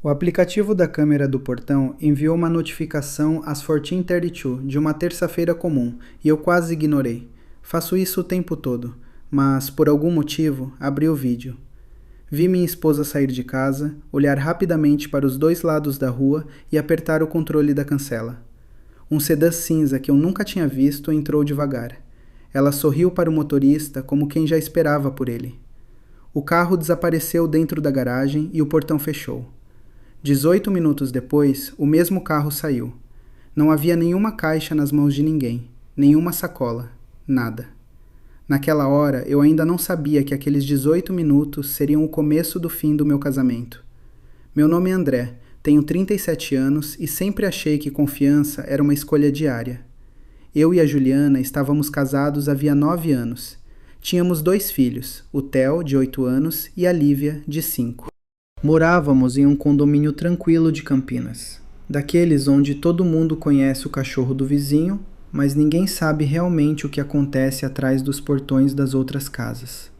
O aplicativo da câmera do portão enviou uma notificação às 14h32 de uma terça-feira comum e eu quase ignorei. Faço isso o tempo todo, mas, por algum motivo, abri o vídeo. Vi minha esposa sair de casa, olhar rapidamente para os dois lados da rua e apertar o controle da cancela. Um sedã cinza que eu nunca tinha visto entrou devagar. Ela sorriu para o motorista como quem já esperava por ele. O carro desapareceu dentro da garagem e o portão fechou. 18 minutos depois, o mesmo carro saiu. Não havia nenhuma caixa nas mãos de ninguém, nenhuma sacola, nada. Naquela hora, eu ainda não sabia que aqueles 18 minutos seriam o começo do fim do meu casamento. Meu nome é André, tenho 37 anos e sempre achei que confiança era uma escolha diária. Eu e a Juliana estávamos casados havia 9 anos. Tínhamos 2 filhos, o Theo, de 8 anos, e a Lívia, de 5. Morávamos em um condomínio tranquilo de Campinas, daqueles onde todo mundo conhece o cachorro do vizinho, mas ninguém sabe realmente o que acontece atrás dos portões das outras casas.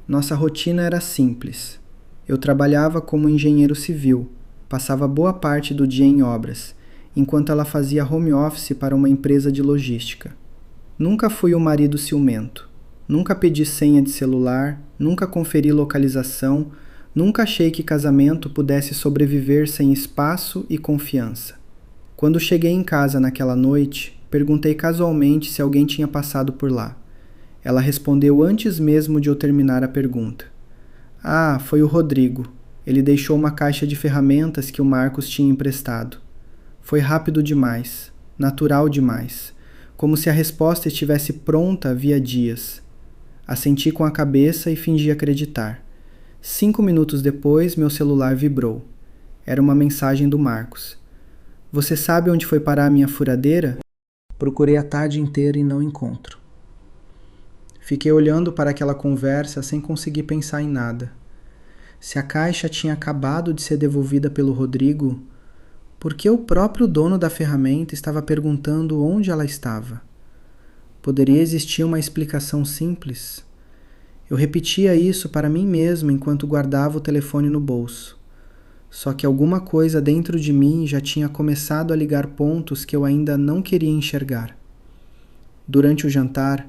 Nossa rotina era simples. Eu trabalhava como engenheiro civil, passava boa parte do dia em obras, enquanto ela fazia home office para uma empresa de logística. Nunca fui o marido ciumento, nunca pedi senha de celular, nunca conferi localização. Nunca achei que casamento pudesse sobreviver sem espaço e confiança. Quando cheguei em casa naquela noite, perguntei casualmente se alguém tinha passado por lá. Ela respondeu antes mesmo de eu terminar a pergunta. Ah, foi o Rodrigo. Ele deixou uma caixa de ferramentas que o Marcos tinha emprestado. Foi rápido demais, natural demais, como se a resposta estivesse pronta havia dias. Assenti com a cabeça e fingi acreditar. 5 minutos depois, meu celular vibrou. Era uma mensagem do Marcos. Você sabe onde foi parar a minha furadeira? Procurei a tarde inteira e não encontro. Fiquei olhando para aquela conversa sem conseguir pensar em nada. Se a caixa tinha acabado de ser devolvida pelo Rodrigo, por que o próprio dono da ferramenta estava perguntando onde ela estava? Poderia existir uma explicação simples? Eu repetia isso para mim mesmo enquanto guardava o telefone no bolso. Só que alguma coisa dentro de mim já tinha começado a ligar pontos que eu ainda não queria enxergar. Durante o jantar,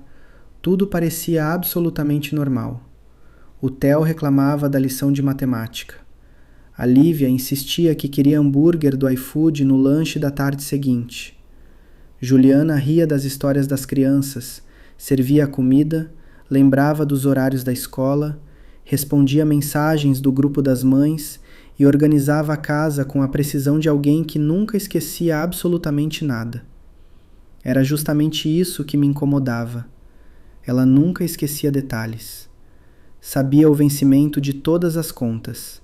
tudo parecia absolutamente normal. O Theo reclamava da lição de matemática. A Lívia insistia que queria hambúrguer do iFood no lanche da tarde seguinte. Juliana ria das histórias das crianças, servia a comida, lembrava dos horários da escola, respondia mensagens do grupo das mães e organizava a casa com a precisão de alguém que nunca esquecia absolutamente nada. Era justamente isso que me incomodava. Ela nunca esquecia detalhes. Sabia o vencimento de todas as contas.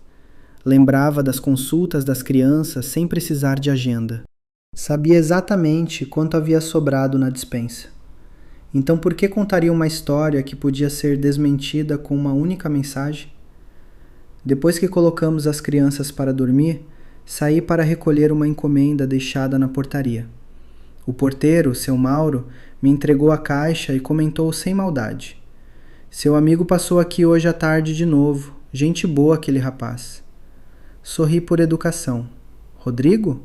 Lembrava das consultas das crianças sem precisar de agenda. Sabia exatamente quanto havia sobrado na despensa. Então por que contaria uma história que podia ser desmentida com uma única mensagem? Depois que colocamos as crianças para dormir, saí para recolher uma encomenda deixada na portaria. O porteiro, seu Mauro, me entregou a caixa e comentou sem maldade. Seu amigo passou aqui hoje à tarde de novo. Gente boa aquele rapaz. Sorri por educação. Rodrigo?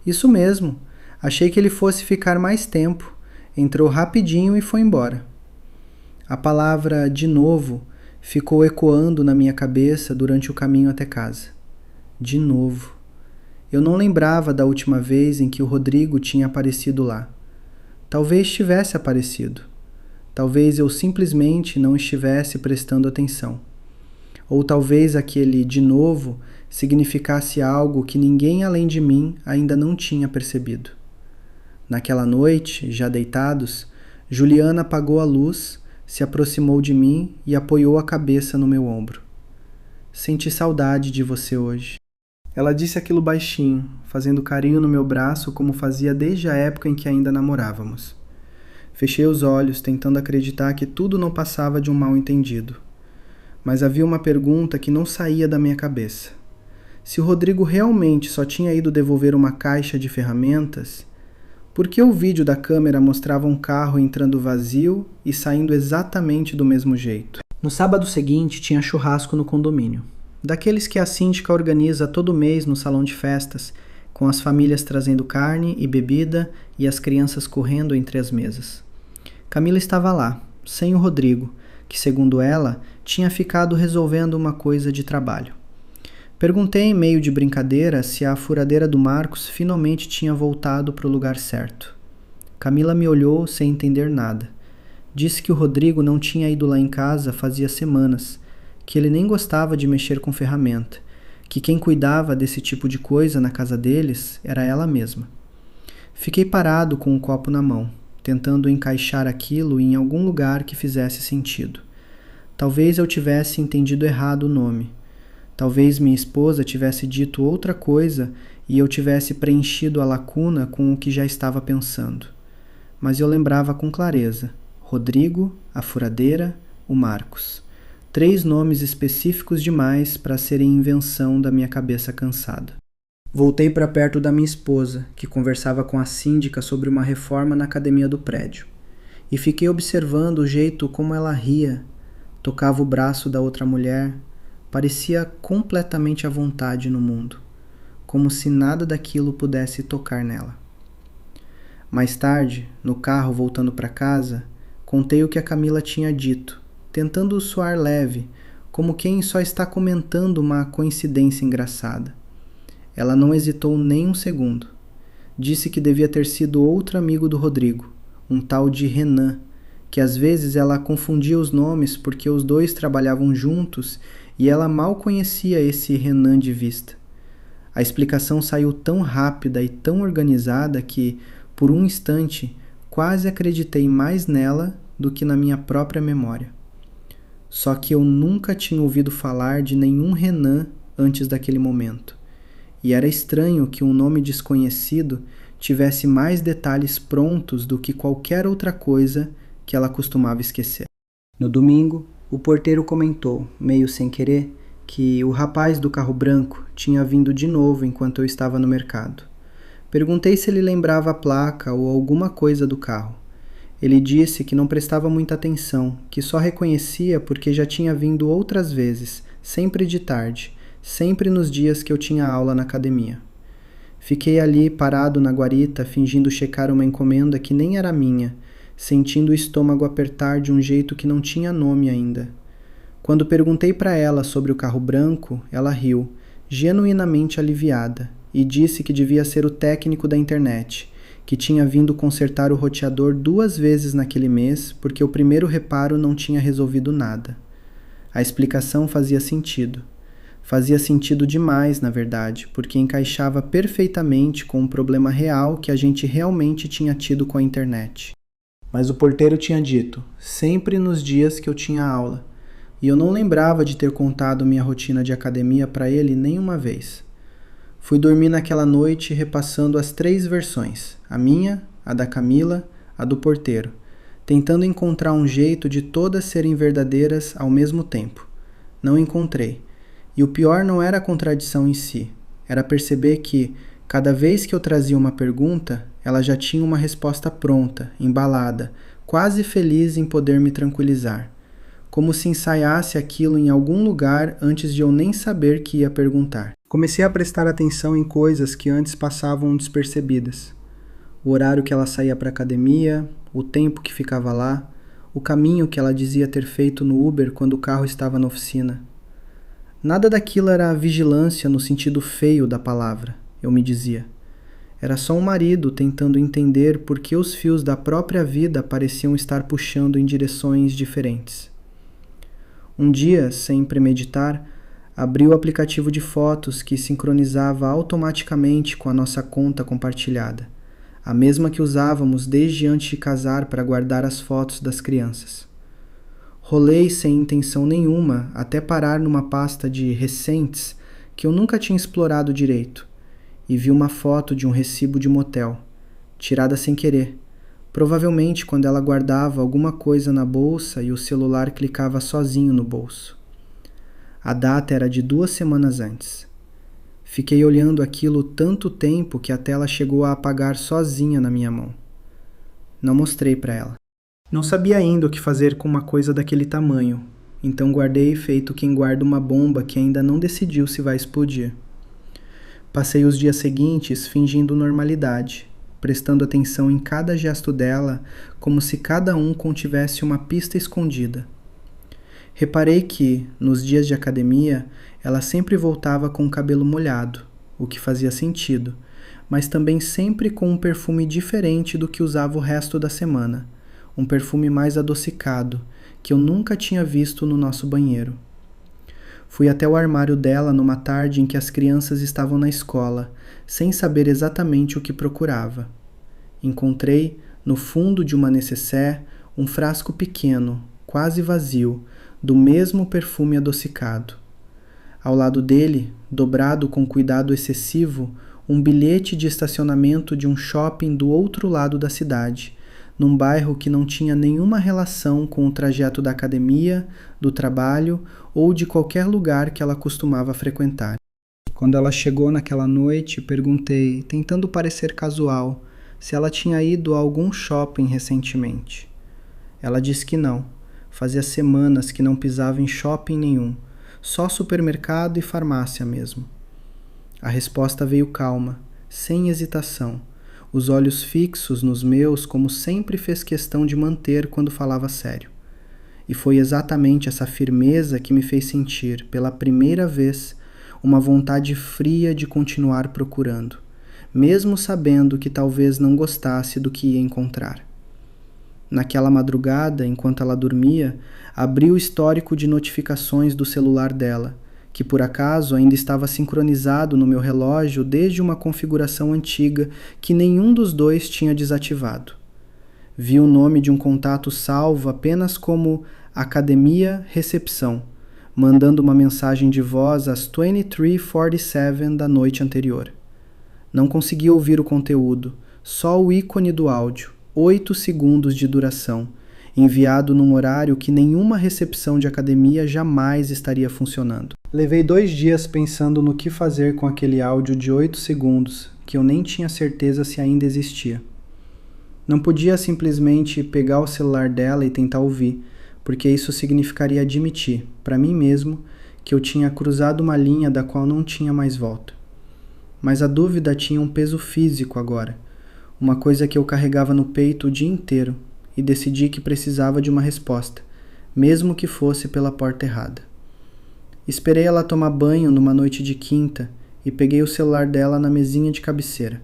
Isso mesmo. Achei que ele fosse ficar mais tempo. Entrou rapidinho e foi embora. A palavra de novo ficou ecoando na minha cabeça durante o caminho até casa. De novo. Eu não lembrava da última vez em que o Rodrigo tinha aparecido lá. Talvez tivesse aparecido. Talvez eu simplesmente não estivesse prestando atenção. Ou talvez aquele de novo significasse algo que ninguém além de mim ainda não tinha percebido. Naquela noite, já deitados, Juliana apagou a luz, se aproximou de mim e apoiou a cabeça no meu ombro. Senti saudade de você hoje. Ela disse aquilo baixinho, fazendo carinho no meu braço como fazia desde a época em que ainda namorávamos. Fechei os olhos, tentando acreditar que tudo não passava de um mal-entendido. Mas havia uma pergunta que não saía da minha cabeça. Se o Rodrigo realmente só tinha ido devolver uma caixa de ferramentas, por que o vídeo da câmera mostrava um carro entrando vazio e saindo exatamente do mesmo jeito? No sábado seguinte tinha churrasco no condomínio. Daqueles que a síndica organiza todo mês no salão de festas, com as famílias trazendo carne e bebida e as crianças correndo entre as mesas. Camila estava lá, sem o Rodrigo, que, segundo ela, tinha ficado resolvendo uma coisa de trabalho. Perguntei em meio de brincadeira se a furadeira do Marcos finalmente tinha voltado para o lugar certo. Camila me olhou sem entender nada. Disse que o Rodrigo não tinha ido lá em casa fazia semanas, que ele nem gostava de mexer com ferramenta, que quem cuidava desse tipo de coisa na casa deles era ela mesma. Fiquei parado com o copo na mão, tentando encaixar aquilo em algum lugar que fizesse sentido. Talvez eu tivesse entendido errado o nome. Talvez minha esposa tivesse dito outra coisa e eu tivesse preenchido a lacuna com o que já estava pensando. Mas eu lembrava com clareza: Rodrigo, a furadeira, o Marcos. 3 nomes específicos demais para serem invenção da minha cabeça cansada. Voltei para perto da minha esposa, que conversava com a síndica sobre uma reforma na academia do prédio. E fiquei observando o jeito como ela ria, tocava o braço da outra mulher, parecia completamente à vontade no mundo, como se nada daquilo pudesse tocar nela. Mais tarde, no carro voltando para casa, contei o que a Camila tinha dito, tentando soar leve, como quem só está comentando uma coincidência engraçada. Ela não hesitou nem um segundo. Disse que devia ter sido outro amigo do Rodrigo, um tal de Renan, que às vezes ela confundia os nomes porque os dois trabalhavam juntos e ela mal conhecia esse Renan de vista. A explicação saiu tão rápida e tão organizada que, por um instante, quase acreditei mais nela do que na minha própria memória. Só que eu nunca tinha ouvido falar de nenhum Renan antes daquele momento. E era estranho que um nome desconhecido tivesse mais detalhes prontos do que qualquer outra coisa que ela costumava esquecer. No domingo, o porteiro comentou, meio sem querer, que o rapaz do carro branco tinha vindo de novo enquanto eu estava no mercado. Perguntei se ele lembrava a placa ou alguma coisa do carro. Ele disse que não prestava muita atenção, que só reconhecia porque já tinha vindo outras vezes, sempre de tarde, sempre nos dias que eu tinha aula na academia. Fiquei ali parado na guarita, fingindo checar uma encomenda que nem era minha, sentindo o estômago apertar de um jeito que não tinha nome ainda. Quando perguntei para ela sobre o carro branco, ela riu, genuinamente aliviada, e disse que devia ser o técnico da internet, que tinha vindo consertar o roteador 2 vezes naquele mês porque o primeiro reparo não tinha resolvido nada. A explicação fazia sentido. Fazia sentido demais, na verdade, porque encaixava perfeitamente com o problema real que a gente realmente tinha tido com a internet. Mas o porteiro tinha dito, sempre nos dias que eu tinha aula, e eu não lembrava de ter contado minha rotina de academia para ele nenhuma vez. Fui dormir naquela noite repassando as 3 versões, a minha, a da Camila, a do porteiro, tentando encontrar um jeito de todas serem verdadeiras ao mesmo tempo. Não encontrei. E o pior não era a contradição em si, era perceber que, cada vez que eu trazia uma pergunta, ela já tinha uma resposta pronta, embalada, quase feliz em poder me tranquilizar. Como se ensaiasse aquilo em algum lugar antes de eu nem saber que ia perguntar. Comecei a prestar atenção em coisas que antes passavam despercebidas. O horário que ela saía para a academia, o tempo que ficava lá, o caminho que ela dizia ter feito no Uber quando o carro estava na oficina. Nada daquilo era vigilância no sentido feio da palavra, eu me dizia. Era só um marido tentando entender por que os fios da própria vida pareciam estar puxando em direções diferentes. Um dia, sem premeditar, abri o aplicativo de fotos que sincronizava automaticamente com a nossa conta compartilhada, a mesma que usávamos desde antes de casar para guardar as fotos das crianças. Rolei sem intenção nenhuma até parar numa pasta de recentes que eu nunca tinha explorado direito e vi uma foto de um recibo de motel, tirada sem querer, provavelmente quando ela guardava alguma coisa na bolsa e o celular clicava sozinho no bolso. A data era de 2 semanas antes. Fiquei olhando aquilo tanto tempo que a tela chegou a apagar sozinha na minha mão. Não mostrei para ela. Não sabia ainda o que fazer com uma coisa daquele tamanho, então guardei feito quem guarda uma bomba que ainda não decidiu se vai explodir. Passei os dias seguintes fingindo normalidade, prestando atenção em cada gesto dela, como se cada um contivesse uma pista escondida. Reparei que, nos dias de academia, ela sempre voltava com o cabelo molhado, o que fazia sentido, mas também sempre com um perfume diferente do que usava o resto da semana, um perfume mais adocicado, que eu nunca tinha visto no nosso banheiro. Fui até o armário dela numa tarde em que as crianças estavam na escola, sem saber exatamente o que procurava. Encontrei, no fundo de uma nécessaire, um frasco pequeno, quase vazio, do mesmo perfume adocicado. Ao lado dele, dobrado com cuidado excessivo, um bilhete de estacionamento de um shopping do outro lado da cidade, num bairro que não tinha nenhuma relação com o trajeto da academia, do trabalho ou de qualquer lugar que ela costumava frequentar. Quando ela chegou naquela noite, perguntei, tentando parecer casual, se ela tinha ido a algum shopping recentemente. Ela disse que não. Fazia semanas que não pisava em shopping nenhum, só supermercado e farmácia mesmo. A resposta veio calma, sem hesitação, os olhos fixos nos meus como sempre fez questão de manter quando falava sério. E foi exatamente essa firmeza que me fez sentir, pela primeira vez, uma vontade fria de continuar procurando, mesmo sabendo que talvez não gostasse do que ia encontrar. Naquela madrugada, enquanto ela dormia, abri o histórico de notificações do celular dela, que por acaso ainda estava sincronizado no meu relógio desde uma configuração antiga que nenhum dos dois tinha desativado. Vi o nome de um contato salvo apenas como Academia Recepção, mandando uma mensagem de voz às 23:47 da noite anterior. Não consegui ouvir o conteúdo, só o ícone do áudio, 8 segundos de duração, enviado num horário que nenhuma recepção de academia jamais estaria funcionando. Levei 2 dias pensando no que fazer com aquele áudio de 8 segundos, que eu nem tinha certeza se ainda existia. Não podia simplesmente pegar o celular dela e tentar ouvir, porque isso significaria admitir, para mim mesmo, que eu tinha cruzado uma linha da qual não tinha mais volta. Mas a dúvida tinha um peso físico agora, uma coisa que eu carregava no peito o dia inteiro, e decidi que precisava de uma resposta, mesmo que fosse pela porta errada. Esperei ela tomar banho numa noite de quinta e peguei o celular dela na mesinha de cabeceira.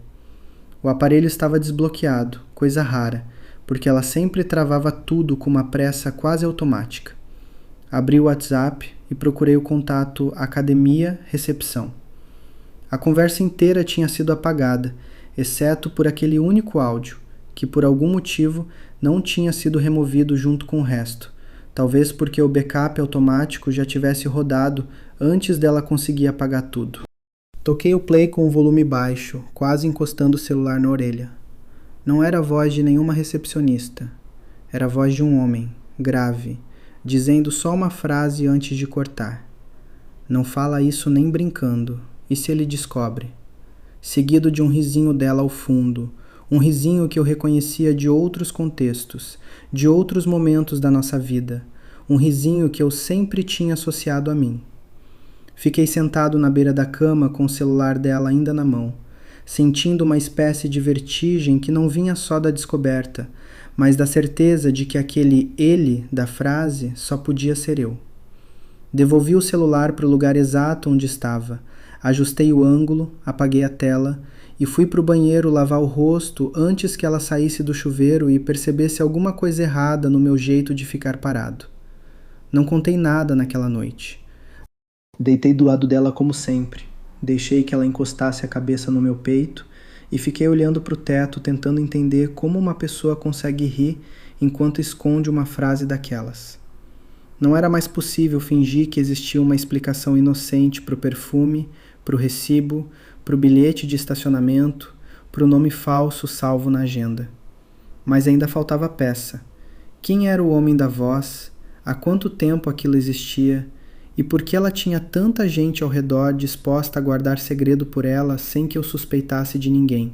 O aparelho estava desbloqueado, coisa rara, porque ela sempre travava tudo com uma pressa quase automática. Abri o WhatsApp e procurei o contato Academia Recepção. A conversa inteira tinha sido apagada, exceto por aquele único áudio, que por algum motivo não tinha sido removido junto com o resto, talvez porque o backup automático já tivesse rodado antes dela conseguir apagar tudo. Toquei o play com o volume baixo, quase encostando o celular na orelha. Não era a voz de nenhuma recepcionista. Era a voz de um homem, grave, dizendo só uma frase antes de cortar. Não fala isso nem brincando, e se ele descobre? Seguido de um risinho dela ao fundo, um risinho que eu reconhecia de outros contextos, de outros momentos da nossa vida, um risinho que eu sempre tinha associado a mim. Fiquei sentado na beira da cama com o celular dela ainda na mão, sentindo uma espécie de vertigem que não vinha só da descoberta, mas da certeza de que aquele ele da frase só podia ser eu. Devolvi o celular para o lugar exato onde estava, ajustei o ângulo, apaguei a tela e fui para o banheiro lavar o rosto antes que ela saísse do chuveiro e percebesse alguma coisa errada no meu jeito de ficar parado. Não contei nada naquela noite. Deitei do lado dela como sempre, deixei que ela encostasse a cabeça no meu peito e fiquei olhando para o teto tentando entender como uma pessoa consegue rir enquanto esconde uma frase daquelas. Não era mais possível fingir que existia uma explicação inocente para o perfume, para o recibo, para o bilhete de estacionamento, para o nome falso salvo na agenda. Mas ainda faltava peça. Quem era o homem da voz? Há quanto tempo aquilo existia? E por que ela tinha tanta gente ao redor disposta a guardar segredo por ela sem que eu suspeitasse de ninguém?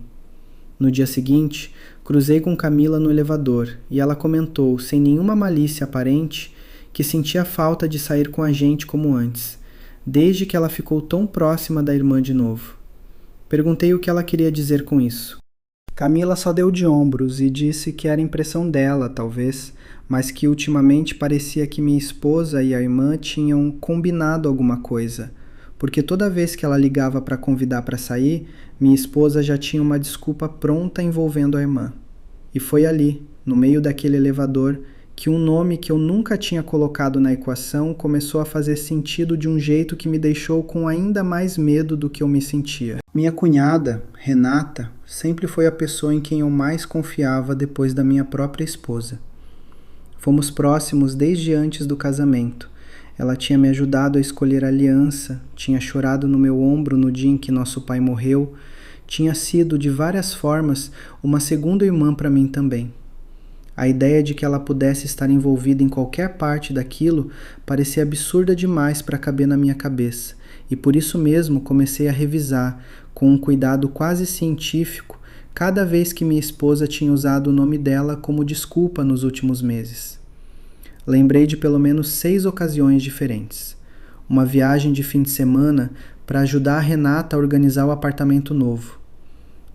No dia seguinte, cruzei com Camila no elevador e ela comentou, sem nenhuma malícia aparente, que sentia falta de sair com a gente como antes, desde que ela ficou tão próxima da irmã de novo. Perguntei o que ela queria dizer com isso. Camila só deu de ombros e disse que era impressão dela, talvez, mas que ultimamente parecia que minha esposa e a irmã tinham combinado alguma coisa, porque toda vez que ela ligava para convidar para sair, minha esposa já tinha uma desculpa pronta envolvendo a irmã. E foi ali, no meio daquele elevador, que um nome que eu nunca tinha colocado na equação começou a fazer sentido de um jeito que me deixou com ainda mais medo do que eu me sentia. Minha cunhada, Renata, sempre foi a pessoa em quem eu mais confiava depois da minha própria esposa. Fomos próximos desde antes do casamento. Ela tinha me ajudado a escolher a aliança, tinha chorado no meu ombro no dia em que nosso pai morreu, tinha sido, de várias formas, uma segunda irmã para mim também. A ideia de que ela pudesse estar envolvida em qualquer parte daquilo parecia absurda demais para caber na minha cabeça, e por isso mesmo comecei a revisar, com um cuidado quase científico, cada vez que minha esposa tinha usado o nome dela como desculpa nos últimos meses. Lembrei de pelo menos 6 ocasiões diferentes. Uma viagem de fim de semana para ajudar a Renata a organizar o apartamento novo.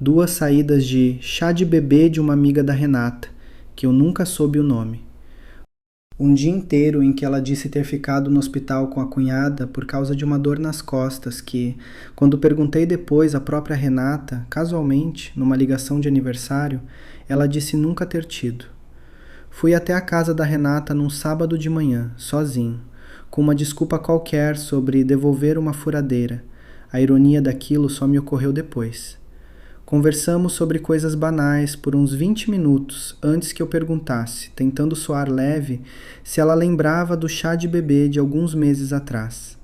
2 saídas de chá de bebê de uma amiga da Renata, que eu nunca soube o nome. Um dia inteiro em que ela disse ter ficado no hospital com a cunhada por causa de uma dor nas costas que, quando perguntei depois à própria Renata, casualmente, numa ligação de aniversário, ela disse nunca ter tido. Fui até a casa da Renata num sábado de manhã, sozinho, com uma desculpa qualquer sobre devolver uma furadeira. A ironia daquilo só me ocorreu depois. Conversamos sobre coisas banais por uns 20 minutos antes que eu perguntasse, tentando soar leve, se ela lembrava do chá de bebê de alguns meses atrás.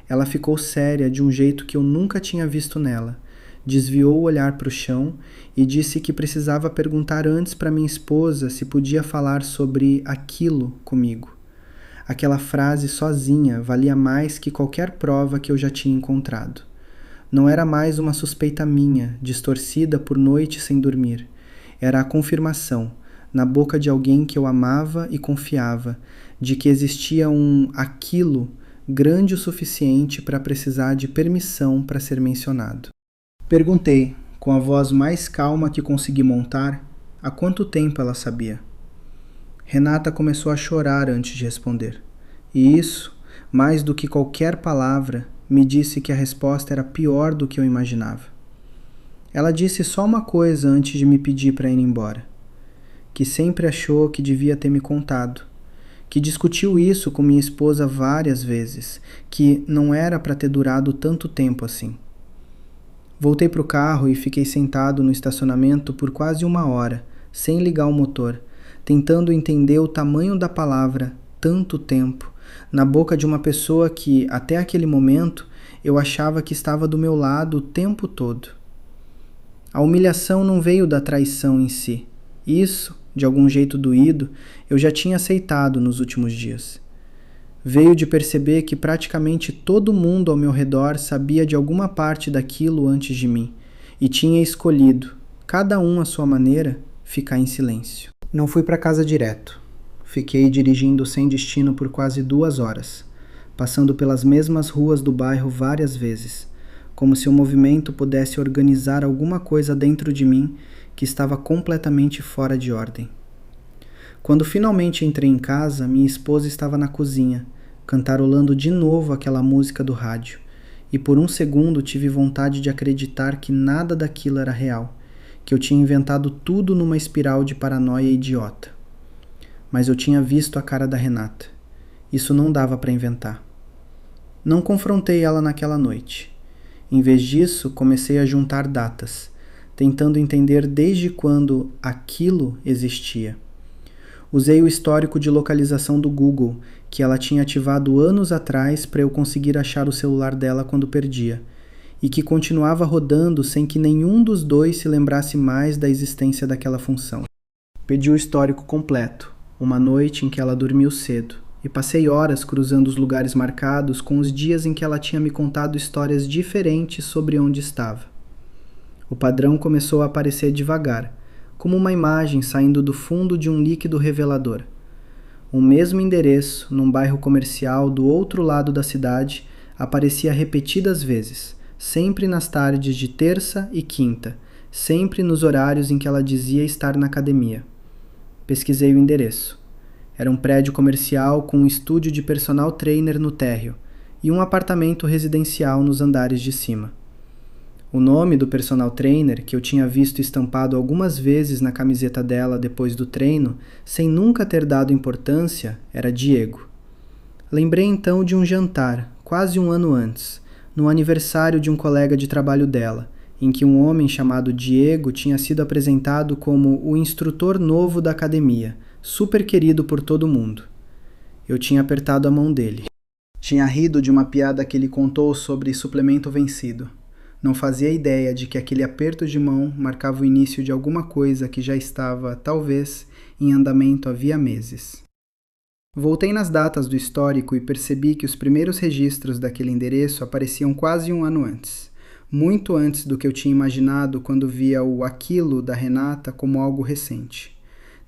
Ela ficou séria de um jeito que eu nunca tinha visto nela. Desviou o olhar para o chão e disse que precisava perguntar antes para minha esposa se podia falar sobre aquilo comigo. Aquela frase sozinha valia mais que qualquer prova que eu já tinha encontrado. Não era mais uma suspeita minha, distorcida por noites sem dormir. Era a confirmação, na boca de alguém que eu amava e confiava, de que existia um aquilo grande o suficiente para precisar de permissão para ser mencionado. Perguntei, com a voz mais calma que consegui montar, há quanto tempo ela sabia. Renata começou a chorar antes de responder. E isso, mais do que qualquer palavra, me disse que a resposta era pior do que eu imaginava. Ela disse só uma coisa antes de me pedir para ir embora. Que sempre achou que devia ter me contado. Que discutiu isso com minha esposa várias vezes. Que não era para ter durado tanto tempo assim. Voltei para o carro e fiquei sentado no estacionamento por quase 1 hora, sem ligar o motor, tentando entender o tamanho da palavra tanto tempo, na boca de uma pessoa que, até aquele momento, eu achava que estava do meu lado o tempo todo. A humilhação não veio da traição em si. Isso, de algum jeito doído, eu já tinha aceitado nos últimos dias. Veio de perceber que praticamente todo mundo ao meu redor sabia de alguma parte daquilo antes de mim, e tinha escolhido, cada um à sua maneira, ficar em silêncio. Não fui para casa direto. Fiquei dirigindo sem destino por quase 2 horas, passando pelas mesmas ruas do bairro várias vezes, como se o movimento pudesse organizar alguma coisa dentro de mim que estava completamente fora de ordem. Quando finalmente entrei em casa, minha esposa estava na cozinha, cantarolando de novo aquela música do rádio, e por um segundo tive vontade de acreditar que nada daquilo era real, que eu tinha inventado tudo numa espiral de paranoia idiota. Mas eu tinha visto a cara da Renata. Isso não dava para inventar. Não confrontei ela naquela noite. Em vez disso, comecei a juntar datas, tentando entender desde quando aquilo existia. Usei o histórico de localização do Google, que ela tinha ativado anos atrás para eu conseguir achar o celular dela quando perdia, e que continuava rodando sem que nenhum dos dois se lembrasse mais da existência daquela função. Pedi o histórico completo. Uma noite em que ela dormiu cedo, e passei horas cruzando os lugares marcados com os dias em que ela tinha me contado histórias diferentes sobre onde estava. O padrão começou a aparecer devagar, como uma imagem saindo do fundo de um líquido revelador. O mesmo endereço, num bairro comercial do outro lado da cidade, aparecia repetidas vezes, sempre nas tardes de terça e quinta, sempre nos horários em que ela dizia estar na academia. Pesquisei o endereço. Era um prédio comercial com um estúdio de personal trainer no térreo e um apartamento residencial nos andares de cima. O nome do personal trainer, que eu tinha visto estampado algumas vezes na camiseta dela depois do treino, sem nunca ter dado importância, era Diego. Lembrei então de um jantar, quase um ano antes, no aniversário de um colega de trabalho dela, em que um homem chamado Diego tinha sido apresentado como o instrutor novo da academia, super querido por todo mundo. Eu tinha apertado a mão dele. Tinha rido de uma piada que ele contou sobre suplemento vencido. Não fazia ideia de que aquele aperto de mão marcava o início de alguma coisa que já estava, talvez, em andamento havia meses. Voltei nas datas do histórico e percebi que os primeiros registros daquele endereço apareciam quase um ano antes, muito antes do que eu tinha imaginado quando via o aquilo da Renata como algo recente.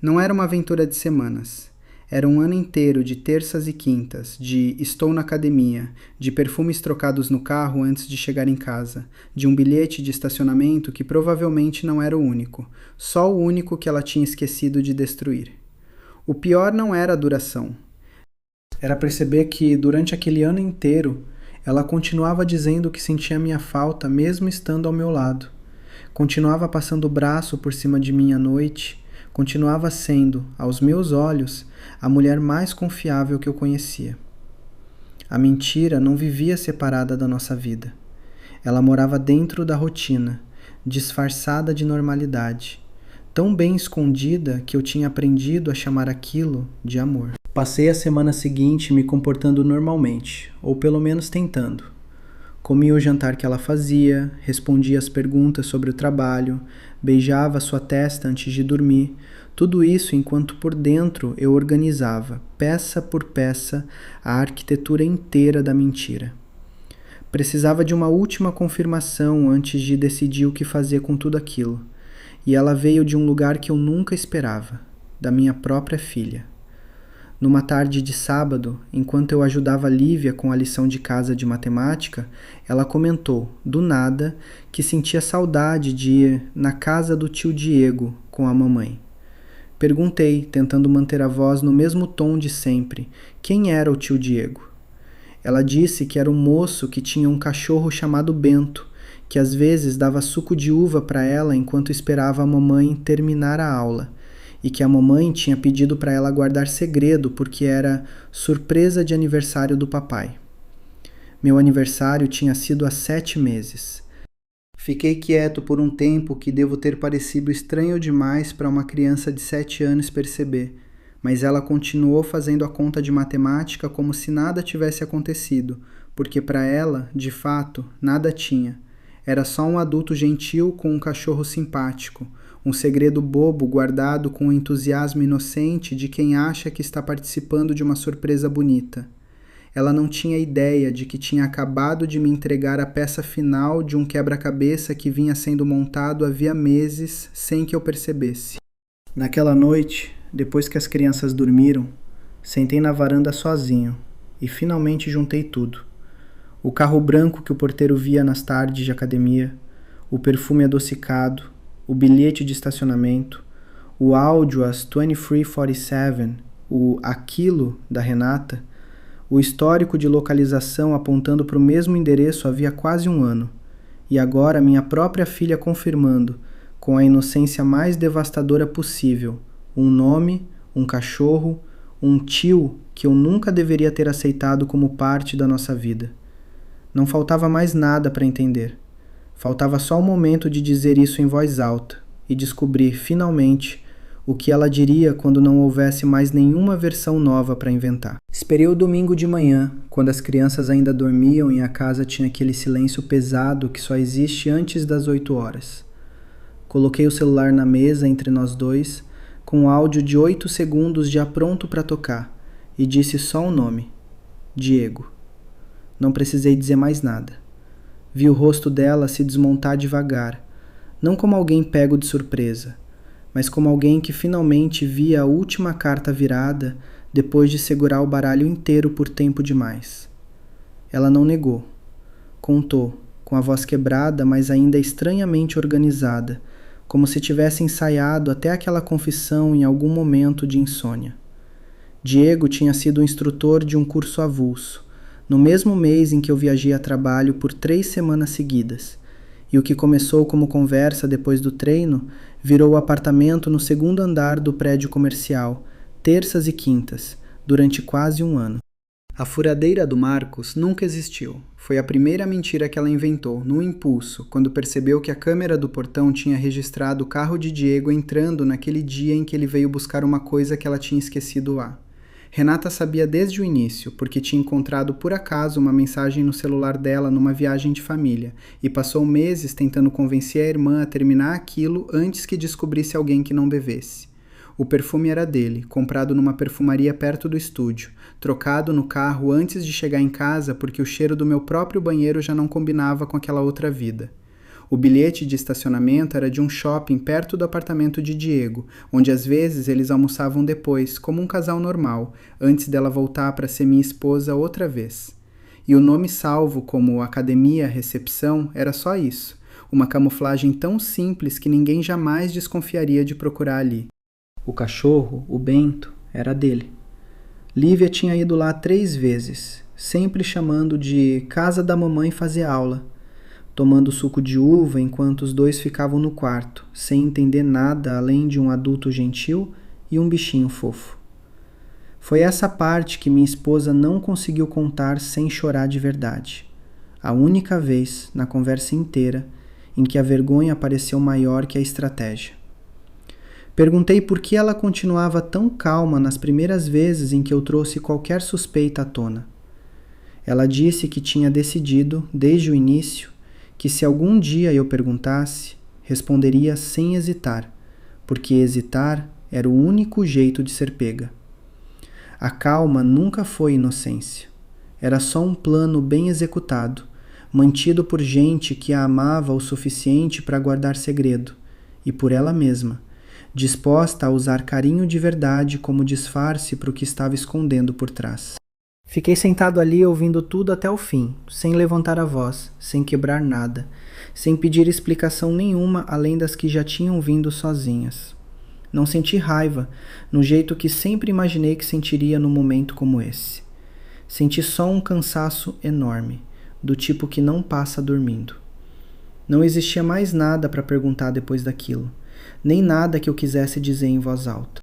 Não era uma aventura de semanas. Era um ano inteiro de terças e quintas, de estou na academia, de perfumes trocados no carro antes de chegar em casa, de um bilhete de estacionamento que provavelmente não era o único, só o único que ela tinha esquecido de destruir. O pior não era a duração. Era perceber que, durante aquele ano inteiro, ela continuava dizendo que sentia minha falta mesmo estando ao meu lado. Continuava passando o braço por cima de mim à noite, continuava sendo, aos meus olhos, a mulher mais confiável que eu conhecia. A mentira não vivia separada da nossa vida. Ela morava dentro da rotina, disfarçada de normalidade, tão bem escondida que eu tinha aprendido a chamar aquilo de amor. Passei a semana seguinte me comportando normalmente, ou pelo menos tentando. Comia o jantar que ela fazia, respondia as perguntas sobre o trabalho, beijava sua testa antes de dormir, tudo isso enquanto por dentro eu organizava, peça por peça, a arquitetura inteira da mentira. Precisava de uma última confirmação antes de decidir o que fazer com tudo aquilo, e ela veio de um lugar que eu nunca esperava, da minha própria filha. Numa tarde de sábado, enquanto eu ajudava Lívia com a lição de casa de matemática, ela comentou, do nada, que sentia saudade de ir na casa do tio Diego com a mamãe. Perguntei, tentando manter a voz no mesmo tom de sempre, quem era o tio Diego. Ela disse que era um moço que tinha um cachorro chamado Bento, que às vezes dava suco de uva para ela enquanto esperava a mamãe terminar a aula, e que a mamãe tinha pedido para ela guardar segredo porque era surpresa de aniversário do papai. Meu aniversário tinha sido há 7 meses. Fiquei quieto por um tempo que devo ter parecido estranho demais para uma criança de 7 anos perceber, mas ela continuou fazendo a conta de matemática como se nada tivesse acontecido, porque para ela, de fato, nada tinha. Era só um adulto gentil com um cachorro simpático, um segredo bobo guardado com o entusiasmo inocente de quem acha que está participando de uma surpresa bonita. Ela não tinha ideia de que tinha acabado de me entregar a peça final de um quebra-cabeça que vinha sendo montado havia meses sem que eu percebesse. Naquela noite, depois que as crianças dormiram, sentei na varanda sozinho e finalmente juntei tudo. O carro branco que o porteiro via nas tardes de academia, o perfume adocicado, o bilhete de estacionamento, o áudio às 23:47, o aquilo da Renata, o histórico de localização apontando para o mesmo endereço havia quase um ano, e agora minha própria filha confirmando, com a inocência mais devastadora possível, um nome, um cachorro, um tio que eu nunca deveria ter aceitado como parte da nossa vida. Não faltava mais nada para entender. Faltava só o momento de dizer isso em voz alta e descobrir, finalmente, o que ela diria quando não houvesse mais nenhuma versão nova para inventar. Esperei o domingo de manhã, quando as crianças ainda dormiam e a casa tinha aquele silêncio pesado que só existe antes das 8 horas. Coloquei o celular na mesa entre nós dois, com um áudio de 8 segundos já pronto para tocar, e disse só o nome: Diego. Não precisei dizer mais nada. Vi o rosto dela se desmontar devagar, não como alguém pego de surpresa, mas como alguém que finalmente via a última carta virada, depois de segurar o baralho inteiro por tempo demais. Ela não negou. Contou, com a voz quebrada, mas ainda estranhamente organizada, como se tivesse ensaiado até aquela confissão em algum momento de insônia. Diego tinha sido o instrutor de um curso avulso, no mesmo mês em que eu viajei a trabalho por 3 semanas seguidas, e o que começou como conversa depois do treino virou o apartamento no 2º andar do prédio comercial, terças e quintas, durante quase um ano. A furadeira do Marcos nunca existiu. Foi a primeira mentira que ela inventou, no impulso, quando percebeu que a câmera do portão tinha registrado o carro de Diego entrando naquele dia em que ele veio buscar uma coisa que ela tinha esquecido lá. Renata sabia desde o início, porque tinha encontrado por acaso uma mensagem no celular dela numa viagem de família, e passou meses tentando convencer a irmã a terminar aquilo antes que descobrisse alguém que não bebesse. O perfume era dele, comprado numa perfumaria perto do estúdio, trocado no carro antes de chegar em casa porque o cheiro do meu próprio banheiro já não combinava com aquela outra vida. O bilhete de estacionamento era de um shopping perto do apartamento de Diego, onde às vezes eles almoçavam depois, como um casal normal, antes dela voltar para ser minha esposa outra vez. E o nome salvo como Academia Recepção era só isso, uma camuflagem tão simples que ninguém jamais desconfiaria de procurar ali. O cachorro, o Bento, era dele. Lívia tinha ido lá 3 vezes, sempre chamando de casa da mamãe fazer aula, tomando suco de uva enquanto os dois ficavam no quarto, sem entender nada além de um adulto gentil e um bichinho fofo. Foi essa parte que minha esposa não conseguiu contar sem chorar de verdade. A única vez, na conversa inteira, em que a vergonha pareceu maior que a estratégia. Perguntei por que ela continuava tão calma nas primeiras vezes em que eu trouxe qualquer suspeita à tona. Ela disse que tinha decidido, desde o início, que se algum dia eu perguntasse, responderia sem hesitar, porque hesitar era o único jeito de ser pega. A calma nunca foi inocência. Era só um plano bem executado, mantido por gente que a amava o suficiente para guardar segredo, e por ela mesma, disposta a usar carinho de verdade como disfarce para o que estava escondendo por trás. Fiquei sentado ali ouvindo tudo até o fim, sem levantar a voz, sem quebrar nada, sem pedir explicação nenhuma além das que já tinham vindo sozinhas. Não senti raiva, no jeito que sempre imaginei que sentiria num momento como esse. Senti só um cansaço enorme, do tipo que não passa dormindo. Não existia mais nada para perguntar depois daquilo, nem nada que eu quisesse dizer em voz alta.